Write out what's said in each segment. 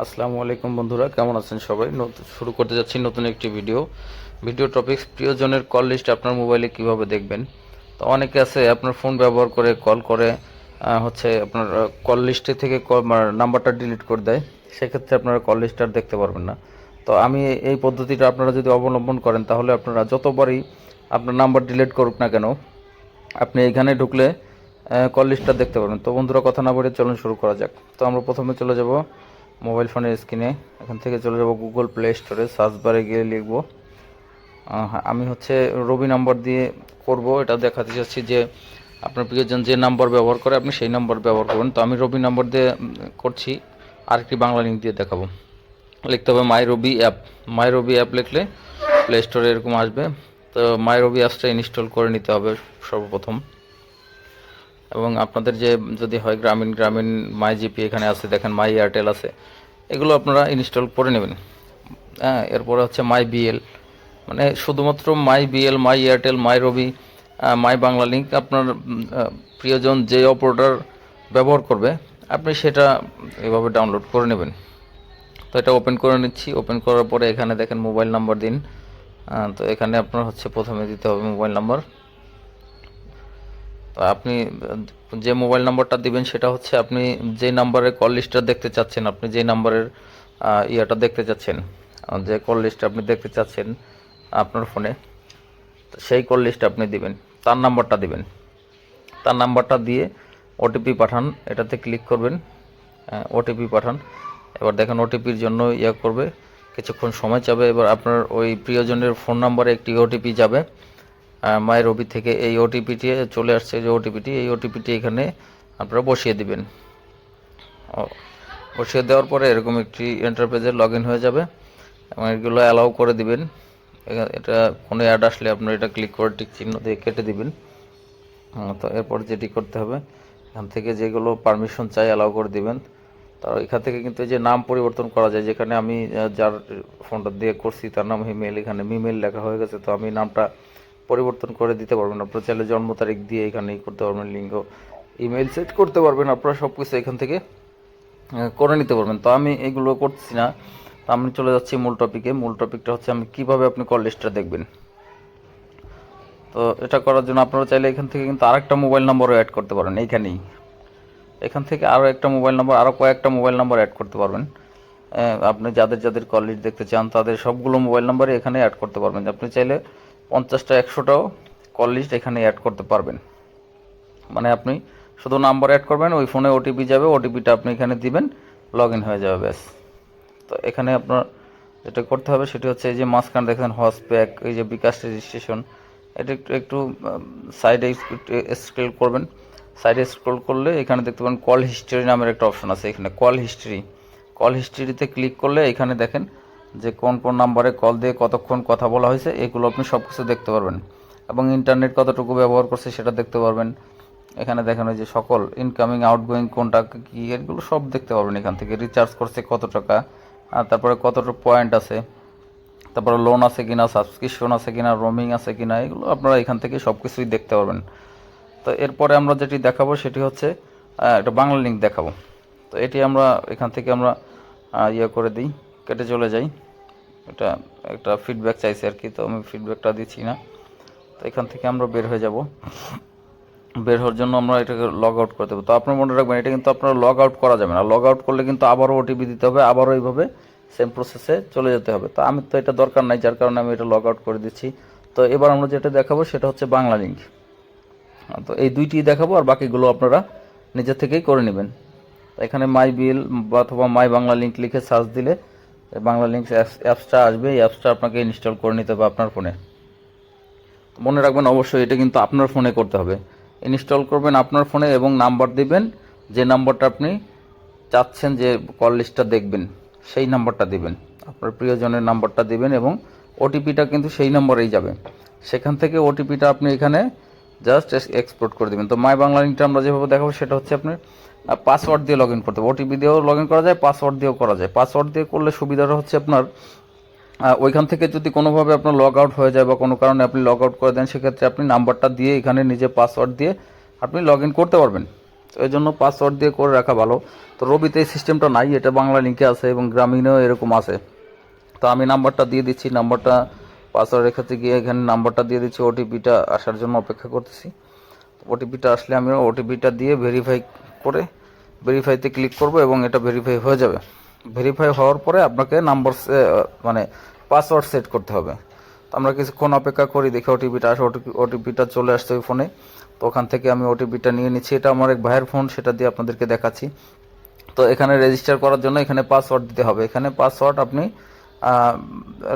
আসসালামু আলাইকুম বন্ধুরা, কেমন আছেন সবাই? শুরু করতে যাচ্ছি নতুন একটি ভিডিও টপিক প্রিয়জনের কল লিস্ট আপনার মোবাইলে কিভাবে দেখবেন। তো অনেকে আছে আপনার ফোন ব্যবহার করে কল করে হচ্ছে আপনার কল লিস্টে থেকে নাম্বারটা ডিলিট করে দেয়। সেক্ষেত্রে আপনারা কল লিস্ট আর দেখতে পারবেন না। তো আমি এই পদ্ধতিটা আপনারা যদি অবলম্বন করেন তাহলে আপনারা যতবারই আপনার নাম্বার ডিলিট করুক না কেন, আপনি এখানে ঢুকলে কল লিস্টটা দেখতে পারবেন। তো বন্ধুরা, কথা না বলে চলুন শুরু করা যাক। তো আমরা প্রথমে চলে যাব মোবাইল ফোনের স্ক্রিনে। এখান থেকে চলে যাব গুগল প্লে স্টোরে, সার্চ বারে গিয়ে লিখব আমি হচ্ছে রবি নাম্বার দিয়ে করব। এটা দেখাতে চাচ্ছি যে আপনার প্রিয়জন যে নাম্বার ব্যবহার করে আপনি সেই নাম্বার ব্যবহার করবেন। তো আমি রবি নাম্বার দিয়ে করছি, আরেকটি বাংলা লিঙ্ক দিয়ে দেখাবো। লিখতে হবে মাই রবি অ্যাপ। মাই রবি অ্যাপ লিখলে প্লে স্টোরে এরকম আসবে। তো মাই রবি অ্যাপসটা ইনস্টল করে নিতে হবে সর্বপ্রথম। এবং আপনাদের যে যদি হয় গ্রামীণ মাই জিপি এখানে আছে, দেখেন মাই এয়ারটেল আছে, এগুলো আপনারা ইনস্টল করে নেবেন। হ্যাঁ, এরপরে হচ্ছে মাই বিএল, মানে শুধুমাত্র my BL, my Airtel, my Robi, my Banglalink আপনার প্রিয়জন যে অপারেটর ব্যবহার করবে আপনি সেটা এভাবে ডাউনলোড করে নেবেন। তো এটা ওপেন করে নিচ্ছি। ওপেন করার পরে এখানে দেখেন মোবাইল নাম্বার দিন। তো এখানে আপনার হচ্ছে প্রথমে দিতে হবে মোবাইল নাম্বার। তো আপনি যে মোবাইল নাম্বারটা দিবেন সেটা হচ্ছে আপনি যে নাম্বারের কল লিস্টটা দেখতে চাচ্ছেন, আপনি যে নাম্বারের ইয়েটা দেখতে চাচ্ছেন, যে কল লিস্ট আপনি দেখতে চাচ্ছেন আপনার ফোনে, সেই কল লিস্ট আপনি দিবেন, তার নাম্বারটা দিবেন। তার নাম্বারটা দিয়ে ওটিপি পাঠান, এটাতে ক্লিক করবেন, ওটিপি পাঠান। এবার দেখেন ওটিপির জন্য করবে, কিছুক্ষণ সময় যাবে। এবার আপনার ওই প্রিয়জনের ফোন নাম্বারে একটি ওটিপি যাবে মায়ের রবি থেকে। এই ওটিপিটি চলে আসছে, যে ওটিপিটি, এই ওটিপিটি এখানে আপনারা বসিয়ে দিবেন। বসিয়ে দেওয়ার পরে এরকম একটি ইন্টারপেজে লগ ইন হয়ে যাবে এবং এগুলো অ্যালাউ করে দিবেন। এটা কোনো অ্যাড আসলে আপনার এটা ক্লিক করে টিক চিহ্ন দিয়ে কেটে দিবেন। তো এরপর যেটি করতে হবে, এখান থেকে যেগুলো পারমিশন চাই অ্যালাউ করে দিবেন। তার এখান থেকে কিন্তু যে নাম পরিবর্তন করা যায়, যেখানে আমি যার ফোনটা দিয়ে করছি তার নাম হিমেল, এখানে মিমেল লেখা হয়ে গেছে, তো আমি নামটা পরিবর্তন করে দিতে পারবেন। আপনারা চাইলে জন্ম তারিখ দিয়ে এখানেই করতে পারবেন, লিঙ্গ, ইমেল সেট করতে পারবেন, আপনারা সব কিছু এখান থেকে করে নিতে পারবেন। তো আমি এগুলো করছি না, তো আমি চলে যাচ্ছি মূল টপিকে। মূল টপিকটা হচ্ছে আমি কিভাবে আপনি কল লিস্টটা দেখবেন। তো এটা করার জন্য আপনারা চাইলে এখান থেকে কিন্তু আরেকটা মোবাইল নাম্বারও অ্যাড করতে পারেন। এইখানেই এখান থেকে আরও একটা মোবাইল নাম্বার, আরও কয়েকটা মোবাইল নাম্বার অ্যাড করতে পারবেন। আপনি যাদের যাদের কল লিস্ট দেখতে চান তাদের সবগুলো মোবাইল নাম্বারই এখানে অ্যাড করতে পারবেন। আপনি চাইলে 50টা 100টাও কল লিস্ট এখানে অ্যাড করতে পারবেন। মানে আপনি শুধু নাম্বার অ্যাড করবেন, ওই ফোনে ওটিপি যাবে, ওটিপিটা আপনি এখানে দিবেন, লগ ইন হয়ে যাবে, ব্যাস। তো এখানে আপনার যেটা করতে হবে সেটি হচ্ছে এই যে মাঝখানে দেখেন হসপ্যাক, এই যে বিকাশ রেজিস্ট্রেশন, এটা একটু একটু সাইডে স্ক্রল করবেন। সাইডে স্ক্রল করলে এখানে দেখতে পাবেন কল হিস্ট্রি নামের একটা অপশন আছে। এখানে কল হিস্ট্রিতে ক্লিক করলে এখানে দেখেন যে কোন কোন নাম্বারে কল দিয়ে কতক্ষণ কথা বলা হয়েছে, এগুলো আপনি সব কিছু দেখতে পারবেন। এবং ইন্টারনেট কতটুকু ব্যবহার করছে সেটা দেখতে পারবেন। এখানে দেখেন ওই যে সকল ইনকামিং আউটগোয়িং কোনটা কী, এগুলো সব দেখতে পারবেন এখান থেকে। রিচার্জ করছে কত টাকা, আর তারপরে কতটা পয়েন্ট আছে, তারপরে লোন আছে কিনা, সাবস্ক্রিপশন আছে কিনা, রোমিং আছে কিনা, এগুলো আপনারা এখান থেকে সব কিছুই দেখতে পারবেন। তো এরপরে আমরা যেটি দেখাবো সেটি হচ্ছে একটা বাংলা লিঙ্ক দেখাবো। তো এটি আমরা এখান থেকে আমরা করে দিই, কেটে চলে যাই। এটা একটা ফিডব্যাক চাইছে আর কি, তো আমি ফিডব্যাকটা দিচ্ছি না। তো এখান থেকে আমরা বের হয়ে যাব। বের হওয়ার জন্য আমরা এটাকে লগ আউট করতে হবে। তো আপনার মনে রাখবেন এটা কিন্তু আপনারা লগ আউট করা যাবে না। লগ আউট করলে কিন্তু আবারও ওটিপি দিতে হবে, আবারও এইভাবে সেম প্রসেসে চলে যেতে হবে। তো আমি তো এটা দরকার নাই, যার কারণে আমি এটা লগ আউট করে দিচ্ছি। তো এবার আমরা যেটা দেখাবো সেটা হচ্ছে বাংলা লিঙ্ক। তো এই দুইটি দেখাবো, আর বাকিগুলো আপনারা নিজে থেকেই করে নেবেন। এখানে মাই বিল অথবা মাই বাংলা লিঙ্ক লিখে সার্চ দিলে বাংলা লিঙ্ক অ্যাপসটা আসবে। এই অ্যাপসটা আপনাকে ইনস্টল করে নিতে হবে আপনার ফোনে। মনে রাখবেন অবশ্যই এটা কিন্তু আপনার ফোনে করতে হবে। ইনস্টল করবেন আপনার ফোনে এবং নাম্বার দিবেন, যে নাম্বারটা আপনি চাচ্ছেন যে কল লিস্টটা দেখবেন সেই নাম্বারটা দিবেন, আপনার প্রিয়জনের নাম্বারটা দিবেন এবং ওটিপিটা কিন্তু সেই নম্বরেই যাবে। সেখান থেকে ওটিপিটা আপনি এখানে জাস্ট এক্সপোর্ট করে দেবেন। তো মাই বাংলা লিঙ্কটা আমরা যেভাবে দেখাবো সেটা হচ্ছে আপনি পাসওয়ার্ড দিয়ে লগ ইন করতে হবে। ওটিপি দিয়েও লগ ইন করা যায়, পাসওয়ার্ড দিয়েও করা যায়। পাসওয়ার্ড দিয়ে করলে সুবিধাটা হচ্ছে আপনার ওইখান থেকে যদি কোনোভাবে আপনার লগ আউট হয়ে যায় বা কোনো কারণে আপনি লগ আউট করে দেন, সেক্ষেত্রে আপনি নাম্বারটা দিয়ে এখানে নিজে পাসওয়ার্ড দিয়ে আপনি লগ ইন করতে পারবেন। তো এই জন্য পাসওয়ার্ড দিয়ে করে রাখা ভালো। তো রবিতে এই সিস্টেমটা নাই, এটা বাংলা লিঙ্কে আছে এবং গ্রামীণেও এরকম আছে। তো আমি নাম্বারটা দিয়ে দিচ্ছি, নাম্বারটা পাসওয়ার্ড রেখাতে গিয়ে এখানে নাম্বারটা দিয়ে দিচ্ছি, ওটিপিটা আসার জন্য অপেক্ষা করতেছি। ওটিপিটা আসলে আমি ওটিপিটা দিয়ে ভেরিফাই করে ভেরিফাইতে ক্লিক করব এবং এটা ভেরিফাই হয়ে যাবে। ভেরিফাই হওয়ার পরে আপনাকে নাম্বার মানে পাসওয়ার্ড সেট করতে হবে। তো আমরা কিছুক্ষণ অপেক্ষা করি, দেখি ওটিপিটা আসে। ওটিপিটা চলে আসছে ওই ফোনে। তো ওখান থেকে আমি ওটিপিটা নিয়ে নিচ্ছি, এটা আমার এক ভাইয়ের ফোন, সেটা দিয়ে আপনাদেরকে দেখাচ্ছি। তো এখানে রেজিস্টার করার জন্য এখানে পাসওয়ার্ড দিতে হবে। এখানে পাসওয়ার্ড আপনি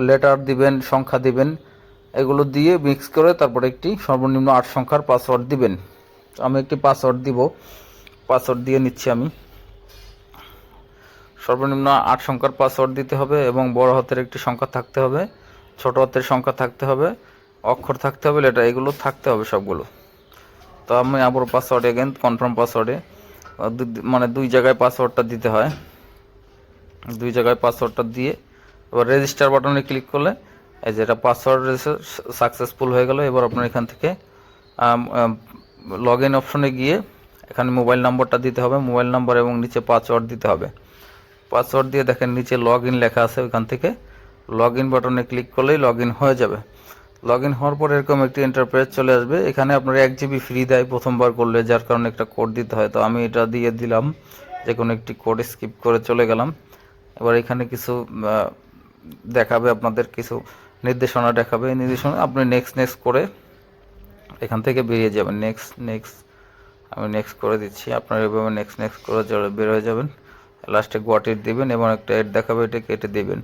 লেটার দিবেন, সংখ্যা দিবেন, এগুলো দিয়ে মিক্স করে তারপরে একটি সর্বনিম্ন 8 সংখ্যার পাসওয়ার্ড দিবেন। আমি একটি পাসওয়ার্ড দিব, পাসওয়ার্ড দিয়ে নিচ্ছি আমি। সর্বনিম্ন 8 সংখ্যার পাসওয়ার্ড দিতে হবে এবং বড় হাতের একটি সংখ্যা থাকতে হবে, ছোট হাতের সংখ্যা থাকতে হবে, অক্ষর থাকতে হবে, লেটার এগুলো থাকতে হবে সবগুলো। তো আমি আবার পাসওয়ার্ড এগেন কনফার্ম পাসওয়ার্ডে মানে 2 জায়গায় পাসওয়ার্ডটা দিতে হয়। 2 জায়গায় পাসওয়ার্ডটা দিয়ে এবার রেজিস্টার বাটনে ক্লিক করলে এই যে এটা পাসওয়ার্ড সাকসেসফুল হয়ে গেল। এবার আপনার এখান থেকে লগ ইন অপশনে গিয়ে এখানে মোবাইল নাম্বারটা দিতে হবে, মোবাইল নাম্বার এবং নিচে পাসওয়ার্ড দিতে হবে। পাসওয়ার্ড দিয়ে দেখেন নিচে লগ ইন লেখা আছে, ওইখান থেকে লগ ইন বাটনে ক্লিক করলেই লগ ইন হয়ে যাবে। লগ ইন হওয়ার পর এরকম একটি ইন্টারফেস চলে আসবে। এখানে আপনার 1 জিবি ফ্রি দেয় প্রথমবার করলে, যার কারণে একটা কোড দিতে হয়। তো আমি এটা দিয়ে দিলাম, যে কোনো একটি কোড স্কিপ করে চলে গেলাম। এবার এখানে কিছু দেখাবে, আপনাদের কিছু নির্দেশনা দেখাবে। এই নির্দেশনা আপনি নেক্সট করে এখান থেকে বেরিয়ে যাবেন। নেক্সট আমি নেক্সট করে দিচ্ছি, আপনার এভাবে নেক্সট করে বের হয়ে যাবেন। লাস্টে গোয়াট ইট দেবেন এবং একটা এড দেখাবে, এটা কেটে দেবেন।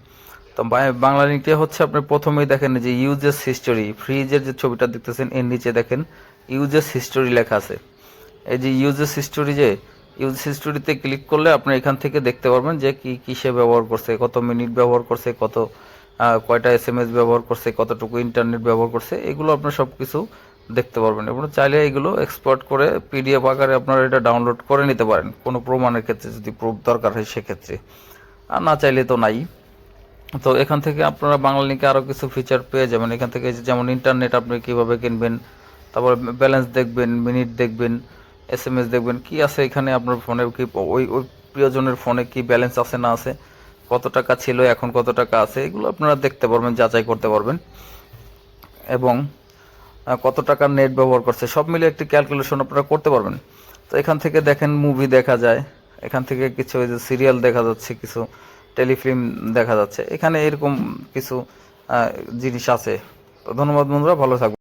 তো বাংলা লিঙ্কে হচ্ছে আপনি প্রথমেই দেখেন যে ইউজেস হিস্টোরি, ফ্রিজের যে ছবিটা দেখতেছেন এর নিচে দেখেন ইউজেস হিস্টোরি লেখা আছে। এই যে ইউজেস হিস্টোরি, যে ইউজেস হিস্টোরিতে ক্লিক করলে আপনি এখান থেকে দেখতে পারবেন যে কি কিসে ব্যবহার করছে, কত মিনিট ব্যবহার করছে, কয়টা SMS ব্যবহার করছে, কতটুকু ইন্টারনেট ব্যবহার করছে, এগুলো আপনার সব কিছু দেখতে পারবেন। এবং চাইলে এগুলো এক্সপোর্ট করে PDF আকারে আপনারা এটা ডাউনলোড করে নিতে পারেন, কোনো প্রমাণের ক্ষেত্রে যদি প্রুফ দরকার হয় সেক্ষেত্রে, আর না চাইলে তো নাই। তো এখান থেকে আপনারা বাংলা লিঙ্কে আরও কিছু ফিচার পেয়ে যাবেন। এখান থেকে যেমন ইন্টারনেট আপনি কীভাবে কিনবেন, তারপর ব্যালেন্স দেখবেন, মিনিট দেখবেন, SMS দেখবেন, কি আছে এখানে আপনার ফোনে, কি ওই প্রিয়জনের ফোনে কি ব্যালেন্স আছে না আছে, কত টাকা ছিল এখন কত টাকা আছে, এগুলো আপনারা দেখতে পারবেন, যাচাই করতে পারবেন। এবং কত টাকা নেট ব্যবহার করছে সব মিলে একটি ক্যালকুলেশন আপনারা করতে পারবেন। তো এখান থেকে দেখেন মুভি দেখা যায়, এখান থেকে কিছু ওই যে সিরিয়াল দেখা যাচ্ছে, কিছু টেলিফিল্ম দেখা যাচ্ছে, এখানে এরকম কিছু জিনিস আছে। তো ধন্যবাদ বন্ধুরা, ভালো থাকবেন।